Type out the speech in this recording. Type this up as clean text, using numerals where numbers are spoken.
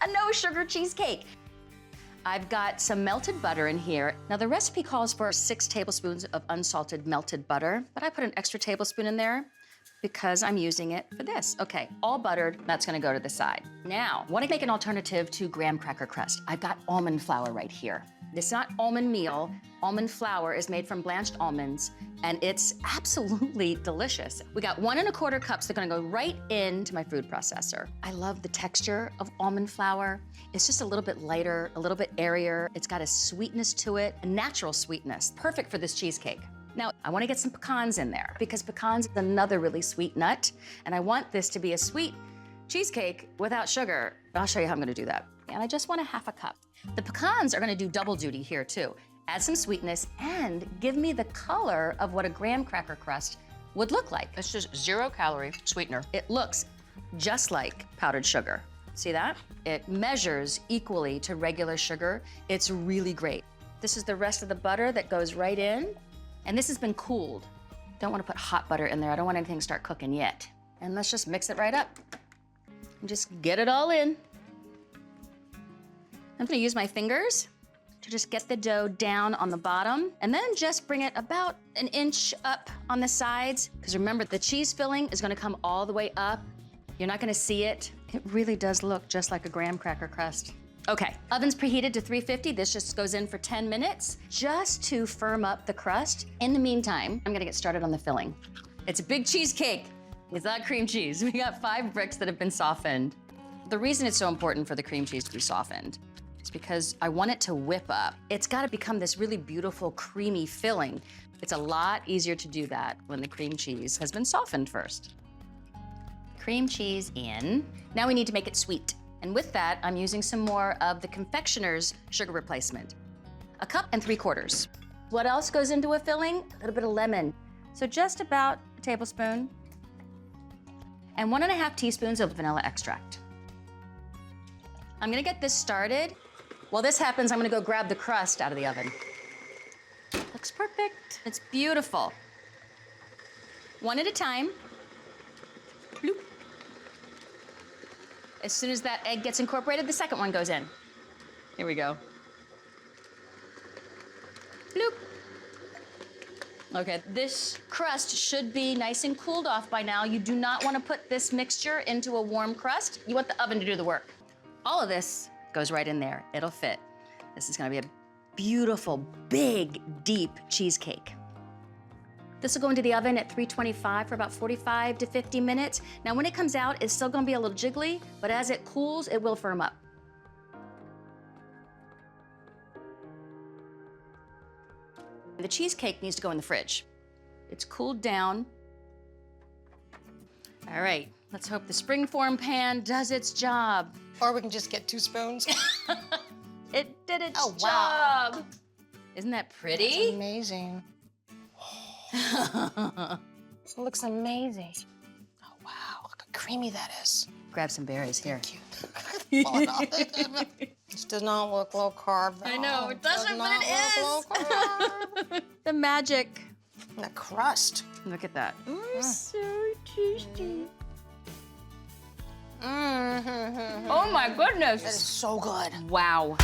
a no sugar cheesecake. I've got some melted butter in here. Now the recipe calls for 6 tablespoons of unsalted melted butter, but I put an extra tablespoon in there because I'm using it for this. Okay, all buttered, that's gonna go to the side. Now, wanna make an alternative to graham cracker crust. I've got almond flour right here. It's not almond meal. Almond flour is made from blanched almonds, and it's absolutely delicious. We got 1 1/4 cups that are gonna go right into my food processor. I love the texture of almond flour. It's just a little bit lighter, a little bit airier. It's got a sweetness to it, a natural sweetness, perfect for this cheesecake. Now, I wanna get some pecans in there because pecans is another really sweet nut, and I want this to be a sweet cheesecake without sugar. I'll show you how I'm gonna do that. And I just want 1/2 cup. The pecans are gonna do double duty here too. Add some sweetness and give me the color of what a graham cracker crust would look like. It's just 0 calorie sweetener. It looks just like powdered sugar. See that? It measures equally to regular sugar. It's really great. This is the rest of the butter that goes right in. And this has been cooled. Don't wanna put hot butter in there. I don't want anything to start cooking yet. And let's just mix it right up. And just get it all in. I'm gonna use my fingers to just get the dough down on the bottom, and then just bring it about 1 inch up on the sides. Because remember, the cheese filling is gonna come all the way up. You're not gonna see it. It really does look just like a graham cracker crust. Okay, oven's preheated to 350. This just goes in for 10 minutes, just to firm up the crust. In the meantime, I'm gonna get started on the filling. It's a big cheesecake without cream cheese. We got 5 bricks that have been softened. The reason it's so important for the cream cheese to be softened is because I want it to whip up. It's gotta become this really beautiful, creamy filling. It's a lot easier to do that when the cream cheese has been softened first. Cream cheese in. Now we need to make it sweet. And with that, I'm using some more of the confectioner's sugar replacement. 1 3/4 cups. What else goes into a filling? A little bit of lemon. So just about a tablespoon. And 1 1/2 teaspoons of vanilla extract. I'm gonna get this started. While this happens, I'm gonna go grab the crust out of the oven. Looks perfect. It's beautiful. One at a time. Bloop. As soon as that egg gets incorporated, the second one goes in. Here we go. Bloop. Okay, this crust should be nice and cooled off by now. You do not want to put this mixture into a warm crust. You want the oven to do the work. All of this goes right in there. It'll fit. This is gonna be a beautiful, big, deep cheesecake. This will go into the oven at 325 for about 45 to 50 minutes. Now, when it comes out, it's still gonna be a little jiggly, but as it cools, it will firm up. The cheesecake needs to go in the fridge. It's cooled down. All right, let's hope the springform pan does its job. Or we can just get 2 spoons. It did its Oh, wow. job. Isn't that pretty? It's amazing. It looks amazing. Oh, wow, look how creamy that is. Grab some berries here. Cute. This does not look low carb. I know, it doesn't, but it is. Low carb. The magic. The crust. Look at that. So tasty. Mm-hmm. Oh my goodness. That is so good. Wow.